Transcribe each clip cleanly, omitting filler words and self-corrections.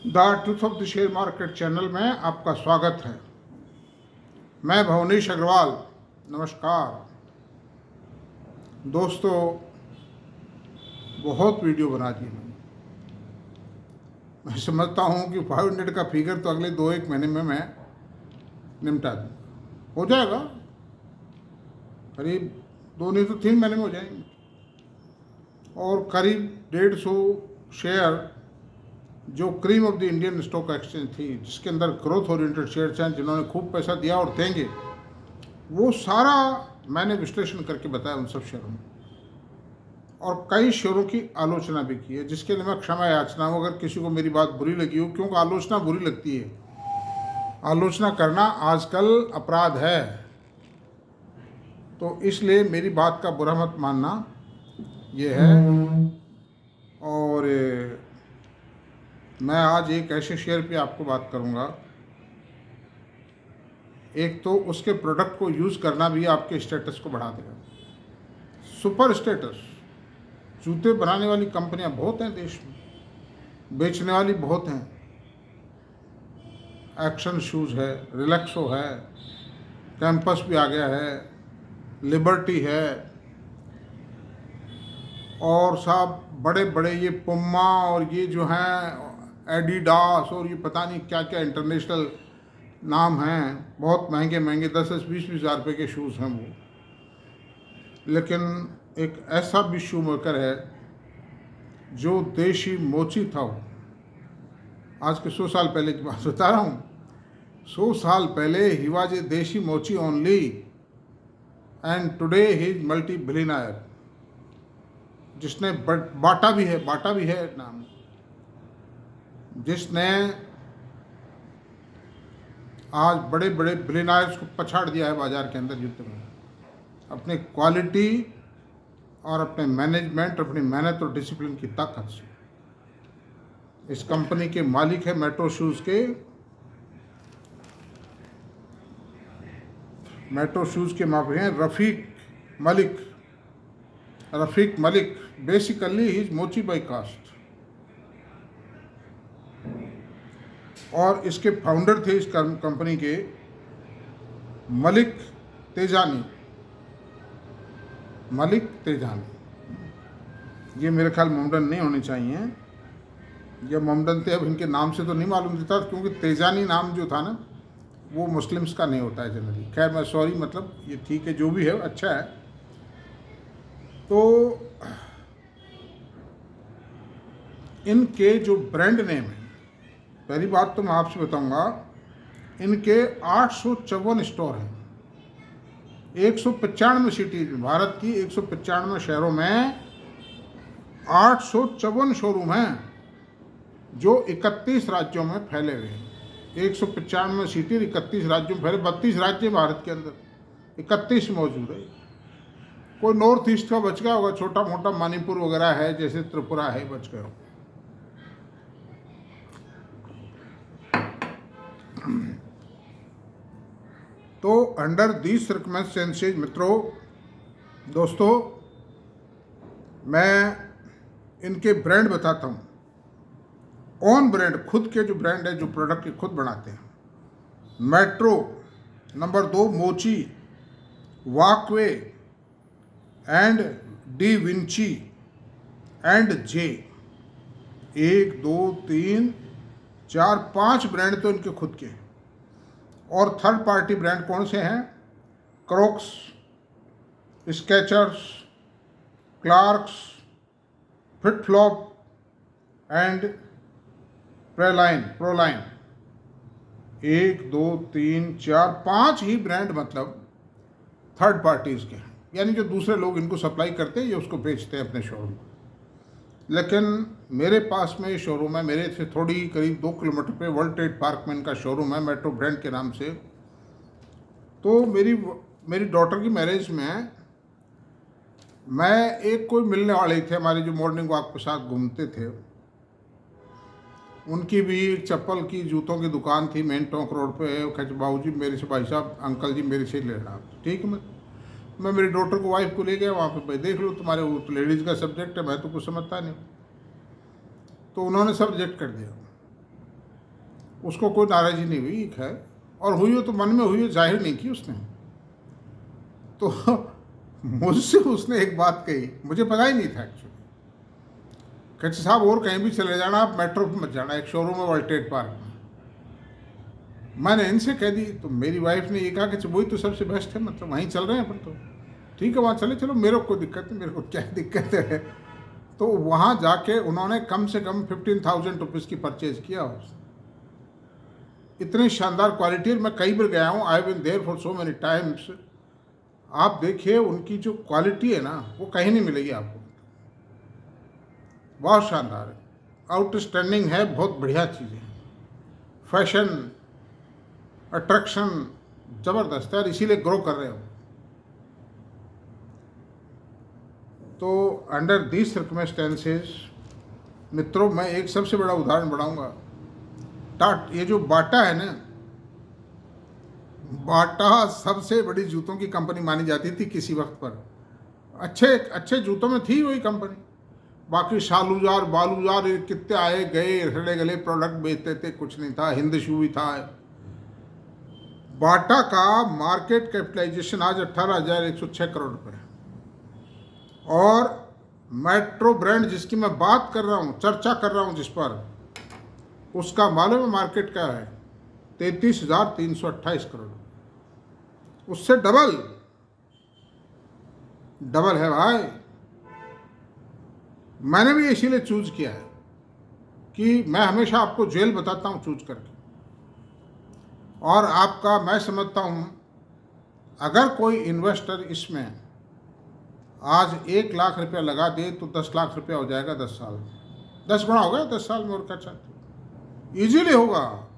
The truth of the share market channel में आपका स्वागत है। मैं भवनीश अग्रवाल। नमस्कार दोस्तों, बहुत वीडियो बना दी मैं समझता हूँ कि 500 का फिगर तो अगले 2-1 महीने में मैं निपटा दूँ, हो जाएगा। करीब 2 नहीं तो 3 महीने में हो जाएंगे। और करीब 150 शेयर जो cream of the Indian stock exchange थी, जिसके अंदर ग्रोथ ओरिएंटेड शेयर्स हैं, जिन्होंने खूब पैसा दिया और देंगे, वो सारा मैंने विश्लेषण करके बताया उन सब शेयरों में। और कई शेयरों की आलोचना भी की है, जिसके लिए मैं क्षमा याचना हूँ अगर किसी को मेरी बात बुरी लगी हो, क्योंकि आलोचना बुरी लगती है। आलोचना करना आजकल अपराध है, तो इसलिए मेरी बात का बुरा मत मानना, ये है। और मैं आज एक ऐसे शेयर पे आपको बात करूंगा। एक तो उसके प्रोडक्ट को यूज़ करना भी आपके स्टेटस को बढ़ा देगा। सुपर स्टेटस, जूते बनाने वाली कंपनियां बहुत हैं देश में, बेचने वाली बहुत हैं। एक्शन शूज़ है, रिलैक्सो है, कैंपस भी आ गया है, लिबर्टी है, और सब बड़े बड़े ये पुम्मा और ये जो हैं एडिडास और ये पता नहीं क्या क्या इंटरनेशनल नाम हैं, बहुत महंगे महंगे 10-10, 20-20 हज़ार रुपये के शूज़ हैं वो। लेकिन एक ऐसा भी शू मेकर है जो देशी मोची था वो, आज के 100 साल पहले की बात बता रहा हूँ। 100 साल पहले ही वाज ए देशी मोची only, and today he is multi billionaire. जिसने बाटा भी है नाम, जिसने आज बड़े बड़े बिलियनर्स को पछाड़ दिया है बाजार के अंदर युद्ध में, अपनी क्वालिटी और अपने मैनेजमेंट, अपनी मेहनत और डिसिप्लिन की ताकत से। इस कंपनी के मालिक है मेट्रो शूज़ के मालिक हैं रफ़ीक मलिक। बेसिकली ही इज मोची बाई कास्ट, और इसके फाउंडर थे इस कंपनी के मलिक तेजानी। ये मेरे ख्याल मोमडन नहीं होने चाहिए, या मोमडन थे, अब इनके नाम से तो नहीं मालूम देता, क्योंकि तेजानी नाम जो था ना वो मुस्लिम्स का नहीं होता है जनरली। खैर मैं सॉरी, मतलब ये ठीक है, जो भी है अच्छा है। तो इनके जो ब्रांड नेम है, पहली बात तो मैं आपसे बताऊंगा, इनके 854 स्टोर हैं 195 सिटीज में। भारत की 195 शहरों में 854 शोरूम हैं, जो 31 राज्यों में फैले हुए हैं। 195 सिटी 31 राज्यों में फैले, 32 राज्य भारत के अंदर, 31 मौजूद है। कोई नॉर्थ ईस्ट का बच गया होगा, छोटा मोटा मणिपुर वगैरह है, जैसे त्रिपुरा है, बच गया होगा। तो अंडर दीज सर्कमस्टेंसेस मित्रों, दोस्तों, मैं इनके ब्रांड बताता हूँ। ऑन ब्रांड, खुद के जो ब्रांड है, जो प्रोडक्ट खुद बनाते हैं। मेट्रो, नंबर 2 मोची, walkway and D Vinci and J. 1 2 3 4 5 brand तो इनके खुद के हैं। और थर्ड पार्टी ब्रांड कौन से हैं? Crocs, Skechers, Clarks, fit flop and proline. 1 2 3 4 5 he brand मतलब थर्ड पार्टीज के हैं, यानी जो दूसरे लोग इनको सप्लाई करते हैं, ये उसको बेचते हैं अपने शोरूम में। लेकिन मेरे पास में शोरूम है, मेरे से थोड़ी करीब 2 किलोमीटर पे वर्ल्ड ट्रेड पार्क में इनका शोरूम है, मेट्रो ब्रांड के नाम से। तो मेरी डॉटर की मैरिज में मैं एक कोई मिलने वाले थे हमारे, जो मॉर्निंग वॉक के साथ घूमते थे, उनकी भी एक चप्पल की, जूतों की दुकान थी मेन टोंक रोड पे। बाबू जी मेरे से, भाई साहब, अंकल जी मेरे से ले रहा, ठीक है। मैं मेरी डॉटर को, वाइफ को ले गया वहाँ पे, भाई देख लो, तुम्हारे वो तो लेडीज़ का सब्जेक्ट है, मैं तो कुछ समझता नहीं। तो उन्होंने सब रिजेक्ट कर दिया। उसको कोई नाराज़गी नहीं हुई, खैर, और हुई हो तो मन में हुई हो, जाहिर नहीं की उसने। तो मुझसे उसने एक बात कही, मुझे पता ही नहीं था एक्चुअली। कहते साहब और कहीं भी चले जाना, आप मेट्रो पर मत जाना, एक शोरूम है वर्ल्ड ट्रेड पार्क में। मैंने इनसे कह दी, तो मेरी वाइफ ने ये कहा कि वही तो सबसे बेस्ट है, मतलब वहीं चल रहे हैं अपन, तो ठीक है वहाँ चले, चलो मेरे को कोई दिक्कत नहीं, मेरे को क्या दिक्कत है। तो वहाँ जाके उन्होंने कम से कम 15,000 रुपीज़ की परचेज किया। इतनी शानदार क्वालिटी, और मैं कई बार गया हूँ, I been there for so many times. आप देखिए उनकी जो क्वालिटी है ना, वो कहीं नहीं मिलेगी आपको, बहुत शानदार है, आउटस्टैंडिंग है, बहुत बढ़िया चीज़ें, फैशन, अट्रैक्शन ज़बरदस्त है, और इसीलिए ग्रो कर रहे हो। तो अंडर दीज सर्कमस्टेंसेस मित्रों, मैं एक सबसे बड़ा उदाहरण बढ़ाऊंगा। ये जो बाटा है ना, बाटा सबसे बड़ी जूतों की कंपनी मानी जाती थी किसी वक्त पर। अच्छे अच्छे जूतों में थी वही कंपनी। बाकी शालूजार बालूजार कितने आए गए, रगड़े गले प्रोडक्ट बेचते थे, कुछ नहीं था, हिंद शू भी था। बाटा का मार्केट कैपिटलाइजेशन आज 18,106 करोड़ रुपए, और मेट्रो ब्रांड जिसकी मैं बात कर रहा हूँ, चर्चा कर रहा हूँ जिस पर, उसका मालूम है मार्केट क्या है? 33,328 करोड़। उससे डबल है भाई। मैंने भी इसीलिए चूज किया है कि मैं हमेशा आपको जेल बताता हूँ चूज करके, और आपका मैं समझता हूँ अगर कोई इन्वेस्टर इसमें आज 1 लाख रुपया लगा दे तो 10 लाख रुपया हो जाएगा 10 साल में, 10 गुना हो गया 10 साल में, और क्या चाहते हो, ईजीली होगा।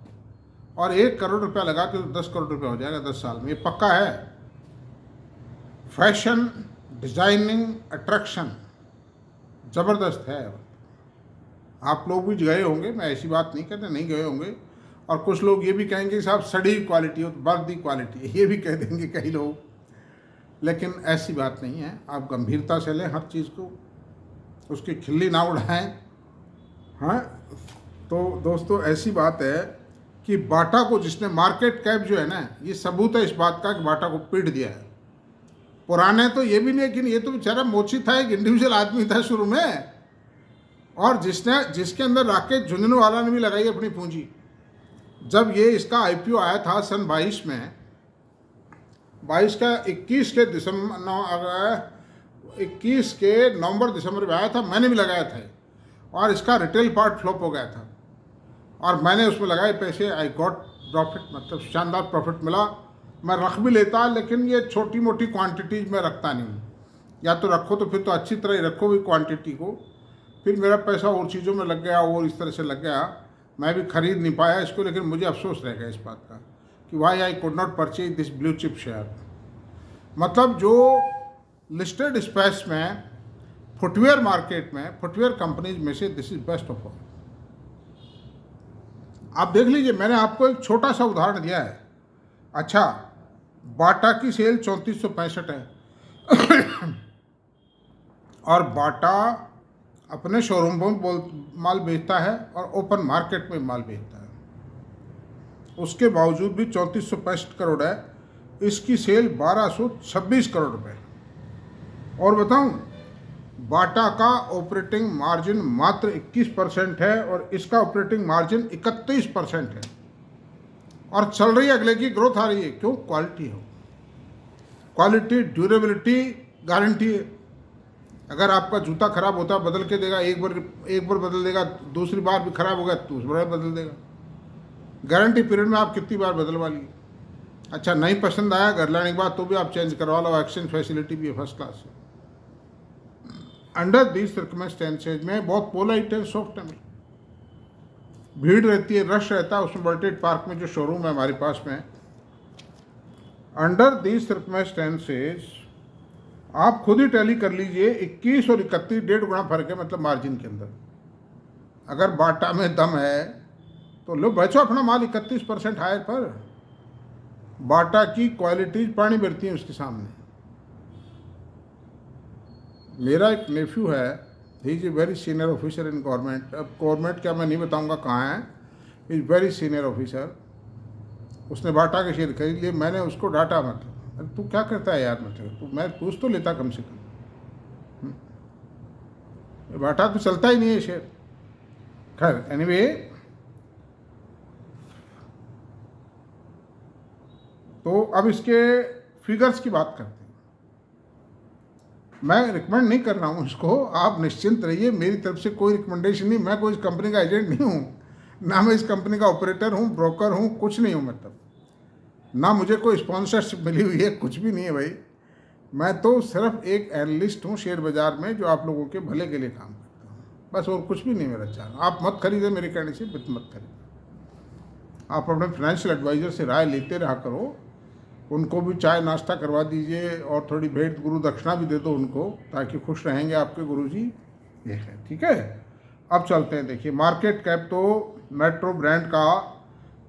और 1 करोड़ रुपया लगा के तो 10 करोड़ रुपया हो जाएगा 10 साल में, ये पक्का है। फैशन, डिजाइनिंग, अट्रैक्शन ज़बरदस्त है। आप लोग भी गए होंगे, मैं ऐसी बात नहीं कहता नहीं गए होंगे, और कुछ लोग ये भी कहेंगे साहब सड़ी क्वालिटी हो तो बर्दी क्वालिटी है, ये भी कह देंगे कई लोग, लेकिन ऐसी बात नहीं है। आप गंभीरता से लें हर चीज़ को, उसकी खिल्ली ना उड़ाएं। हाँ, तो दोस्तों ऐसी बात है कि बाटा को जिसने मार्केट कैप जो है ना, ये सबूत है इस बात का कि बाटा को पीट दिया है। पुराने तो ये भी नहीं, लेकिन ये तो बेचारा मोची था, एक इंडिविजुअल आदमी था शुरू में, और जिसके अंदर राकेश झुंझुनवाला ने भी लगाई अपनी पूंजी। जब ये इसका आईपीओ आया था सन 22 में, 22 का 21 के नवंबर दिसंबर में आया था, मैंने भी लगाया था, और इसका रिटेल पार्ट फ्लॉप हो गया था, और मैंने उसमें लगाए पैसे, आई गॉट प्रॉफिट, मतलब शानदार प्रॉफिट मिला। मैं रख भी लेता, लेकिन ये छोटी मोटी क्वांटिटीज में रखता नहीं हूँ, या तो रखो तो फिर तो अच्छी तरह ही रखो भी क्वांटिटी को, फिर मेरा पैसा और चीज़ों में लग गया और इस तरह से लग गया, मैं भी खरीद नहीं पाया इसको। लेकिन मुझे अफसोस रह गया इस बात का कि why I could not purchase this blue chip share. मतलब जो लिस्टेड स्पेस में फुटवेयर मार्केट में, फुटवेयर कंपनीज में से this is best of all. आप देख लीजिए, मैंने आपको एक छोटा सा उदाहरण दिया है। अच्छा, बाटा की सेल 3465 है और बाटा अपने शोरूम में माल बेचता है और ओपन मार्केट में माल बेचता है, उसके बावजूद भी 3465 करोड़ है, इसकी सेल 1226 करोड़ रुपए। और बताऊं, बाटा का ऑपरेटिंग मार्जिन मात्र 21% है और इसका ऑपरेटिंग मार्जिन 31% है, और चल रही है, अगले की ग्रोथ आ रही है। क्यों? क्वालिटी हो, क्वालिटी, ड्यूरेबिलिटी गारंटी है। अगर आपका जूता खराब होता है बदल के देगा, एक बार बदल देगा, दूसरी बार भी खराब होगा दूसरी बार बदल देगा। गारंटी पीरियड में आप कितनी बार बदलवा ली। अच्छा, नहीं पसंद आया घर लाने के बाद तो भी आप चेंज करवा लो, एक्सचेंज फैसिलिटी भी है फर्स्ट क्लास है। अंडर दीज सर्कमस्टेंसेज में बहुत पोलाइट है, सॉफ्ट है, भीड़ रहती है, रश रहता है उसमें, वर्ल्ड ट्रेड पार्क में जो शोरूम है हमारे पास में। अंडर दीज सर्कमस्टेंसेज आप खुद ही टैली कर लीजिए, 21 और 31 1.5 गुना फर्क है, मतलब मार्जिन के अंदर। अगर बाटा में दम है तो लो बेचो अपना माल 31% हायर पर। बाटा की क्वालिटीज पानी भरती है उसके सामने। मेरा एक नेफ्यू है, he is a very senior officer in government. अब गवर्नमेंट क्या मैं नहीं बताऊंगा कहाँ है, इज़ वेरी सीनियर ऑफिसर, उसने बाटा के शेयर खरीद लिए। मैंने उसको डांटा, मतलब अरे तू क्या करता है यार, मतलब तू, मैं पूछ तो लेता कम से कम। बाटा तो चलता ही नहीं है शेयर। खैर एनीवे, तो अब इसके फिगर्स की बात करते हैं। मैं रिकमेंड नहीं कर रहा हूँ इसको, आप निश्चिंत रहिए, मेरी तरफ से कोई रिकमेंडेशन नहीं, मैं कोई इस कंपनी का एजेंट नहीं हूँ, ना मैं इस कंपनी का ऑपरेटर हूँ, ब्रोकर हूँ, कुछ नहीं हूँ, मतलब ना मुझे कोई स्पॉन्सरशिप मिली हुई है, कुछ भी नहीं है भाई। मैं तो सिर्फ एक एनालिस्ट हूँ शेयर बाजार में, जो आप लोगों के भले के लिए काम करता हूँ, बस, और कुछ भी नहीं मेरा चाल। आप मत खरीदें मेरे कहने से, मत खरीदें। आप अपने फाइनेंशियल एडवाइज़र से राय लेते रहा करो, उनको भी चाय नाश्ता करवा दीजिए और थोड़ी भेंट गुरु दक्षिणा भी दे दो उनको, ताकि खुश रहेंगे आपके गुरुजी। ये है, ठीक है। अब चलते हैं, देखिए मार्केट कैप तो मेट्रो ब्रांड का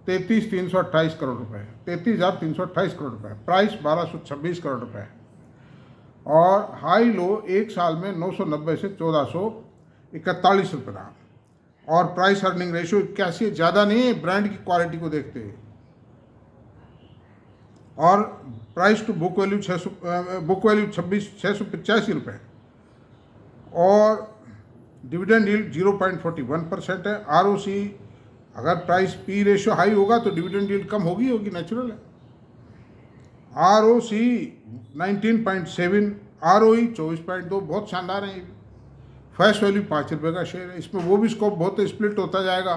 33,328 करोड़ रुपए, 33,328 करोड़ रुपए, प्राइस 1,226 करोड़ रुपए, और हाई लो एक साल में 990 से 1,441 रुपये रहा, और प्राइस अर्निंग रेशियो 81, ज़्यादा नहीं है ब्रांड की क्वालिटी को देखते हुए, और प्राइस टू बुक वैल्यू 685 रुपये, और डिविडेंड यील्ड 0.41% है। आरओसी, अगर प्राइस पी रेशियो हाई होगा तो डिविडेंड यील्ड कम होगी, नेचुरल है। आरओसी 19.7, आरओई 24.2, बहुत शानदार है। फेस वैल्यू 5 रुपये का शेयर है, इसमें वो भी स्कोप बहुत है, स्प्लिट होता जाएगा,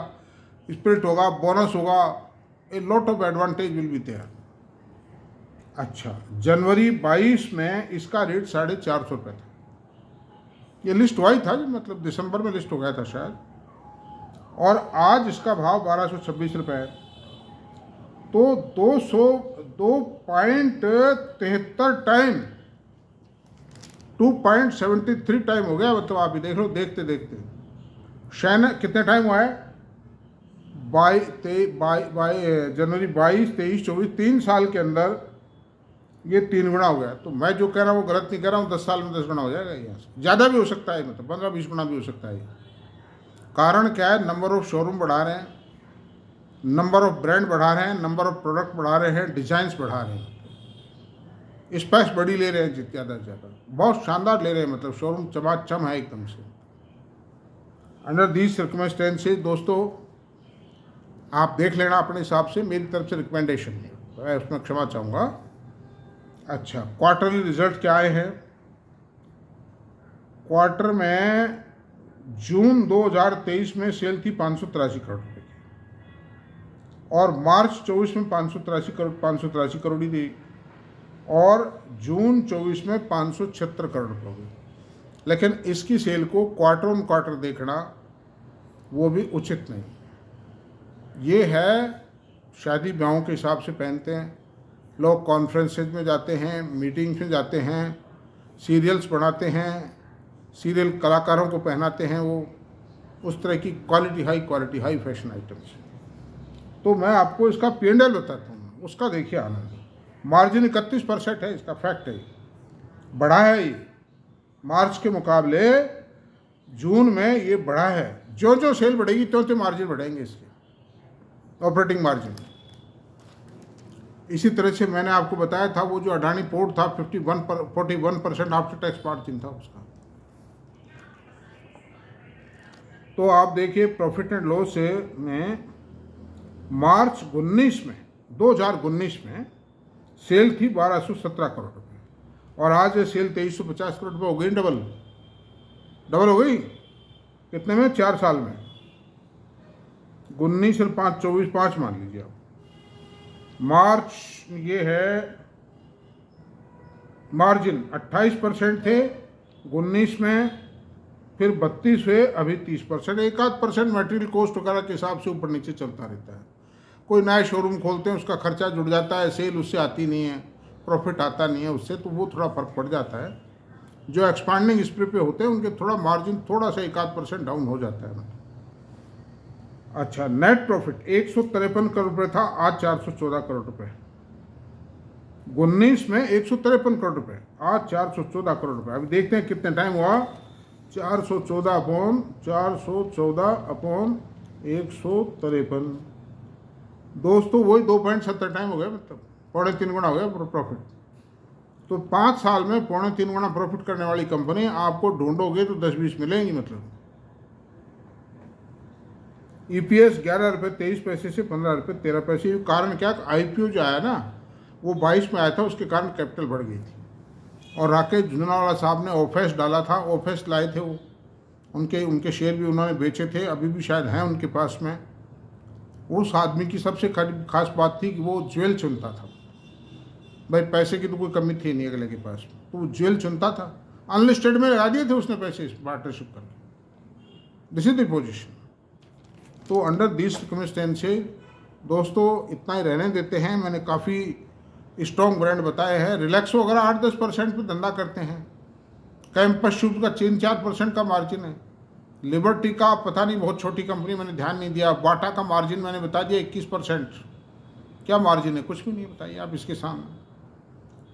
स्प्लिट होगा, बोनस होगा, a lot of advantage will be there. अच्छा, जनवरी 22 में इसका रेट 450 रुपये था, ये लिस्ट हुआ ही था, मतलब दिसंबर में लिस्ट हो गया था शायद, और आज इसका भाव 1,226 रुपये है। तो 202.73 टाइम, 2.73 टाइम हो गया, मतलब आप भी देख लो, देखते देखते शैन कितने टाइम हुआ है, जनवरी 22, 23, 24, 3 साल के अंदर ये 3 गुना हो गया। तो मैं जो कह रहा हूँ वो गलत नहीं कह रहा हूँ, 10 साल में 10 गुना हो जाएगा, यहाँ से ज़्यादा भी हो सकता है, मतलब 15-20 गुना भी हो सकता है। कारण क्या है, नंबर ऑफ शोरूम बढ़ा रहे हैं, नंबर ऑफ ब्रांड बढ़ा रहे हैं, नंबर ऑफ प्रोडक्ट बढ़ा रहे हैं, डिजाइन्स बढ़ा रहे हैं, स्पेस बड़ी ले रहे हैं, ज़्यादा से ज़्यादा, बहुत शानदार ले रहे हैं, मतलब शोरूम चमाचम है एकदम से। अंडर दीज सर्कमस्टेंसेज दोस्तों, आप देख लेना अपने हिसाब से, मेरी तरफ से रिकमेंडेशन है, तो मैं उसमें क्षमा चाहूँगा। अच्छा, क्वार्टरली रिजल्ट क्या आए हैं? क्वार्टर में जून 2023 में सेल थी 583 करोड़ रुपये की, और मार्च 24 में 583 करोड़ ही थी, और जून 24 में 576 करोड़ रुपये हो गई। लेकिन इसकी सेल को क्वार्टर ऑन क्वार्टर देखना वो भी उचित नहीं। ये है, शादी ब्याहों के हिसाब से पहनते हैं लोग, कॉन्फ्रेंसेज में जाते हैं, मीटिंग्स में जाते हैं, सीरियल्स बनाते हैं, सीरियल कलाकारों को पहनाते हैं, वो उस तरह की क्वालिटी हाई फैशन आइटम्स। तो मैं आपको इसका P&L बताता हूँ, उसका देखिए आनंद। मार्जिन 31% है, इसका फैक्ट है, बढ़ा है ये मार्च के मुकाबले, जून में ये बढ़ा है। जो जो सेल बढ़ेगी तो मार्जिन बढ़ेंगे इसके, ऑपरेटिंग मार्जिन। इसी तरह से मैंने आपको बताया था, वो जो अडानी पोर्ट था 41% आफ्टर टैक्स मार्जिन था उसका। तो आप देखिए प्रॉफिट एंड लॉस में मार्च 2019 में सेल थी 1,217 करोड़ रुपये, और आज ये सेल 2,350 करोड़ रुपये हो गई, डबल हो गई। कितने में? 4 साल में। 19 और 5, 24, 5 मान लीजिए आप। मार्च ये है, मार्जिन 28% थे 19 में, फिर 32 हुए, अभी 30%। 1-8% मटेरियल कॉस्ट वगैरह के हिसाब से ऊपर नीचे चलता रहता है। कोई नया शोरूम खोलते हैं, उसका खर्चा जुड़ जाता है, सेल उससे आती नहीं है, प्रॉफिट आता नहीं है उससे, तो वो थोड़ा फर्क पड़ जाता है। जो एक्सपांडिंग स्प्रे पे होते हैं उनके थोड़ा मार्जिन थोड़ा सा 1-8% डाउन हो जाता है। अच्छा, नेट प्रॉफिट 153 करोड़ रुपये था, आज 414 करोड़ रुपये। 19 में 153 करोड़ रुपये, आज 414 करोड़ रुपये। अभी देखते हैं कितने टाइम हुआ। 414 अपॉन 153 दोस्तों, वही 2.70 टाइम हो गया, मतलब 3.25 गुना हो गया प्रॉफिट। तो 5 साल में 3.25 गुना प्रॉफिट करने वाली कंपनी आपको ढूंढोगे तो 10-20 मिलेंगी। मतलब EPS 11 रुपये 23 पैसे से 15 रुपये 13 पैसे। कारण क्या, IPO जो आया ना वो 22 में आया था, उसके कारण कैपिटल बढ़ गई थी। और राकेश झुनझुनवाला साहब ने ओफेस डाला था, ओफेस लाए थे वो, उनके शेयर भी उन्होंने बेचे थे, अभी भी शायद हैं उनके पास में। उस आदमी की सबसे खास बात थी कि वो ज्वेल चुनता था। भाई पैसे की तो कोई कमी थी नहीं अगले के पास, तो वो ज्वेल चुनता था। अनलिस्टेड में लगा दिए थे उसने पैसे पार्टनरशिप करके। This is the position. तो अंडर दिस सर्कमस्टेंसेस दोस्तों इतना ही रहने देते हैं। मैंने काफ़ी स्ट्रॉन्ग ब्रांड बताए हैं। रिलैक्सो वगैरह 8-10% पे धंधा करते हैं। कैंपस शूज का 3-4% का मार्जिन है। लिबर्टी का पता नहीं, बहुत छोटी कंपनी, मैंने ध्यान नहीं दिया। बाटा का मार्जिन मैंने बता दिया 21%। क्या मार्जिन है, कुछ भी नहीं, बताइए आप इसके सामने।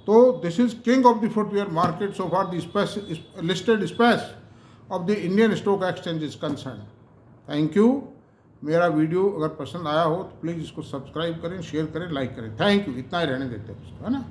तो this is king of the footwear market so far the listed space of the Indian stock exchange is concern. Thank you. मेरा वीडियो अगर पसंद आया हो तो प्लीज़ इसको सब्सक्राइब करें, शेयर करें, लाइक करें। Thank you. इतना ही रहने देते हैं उसको, है ना।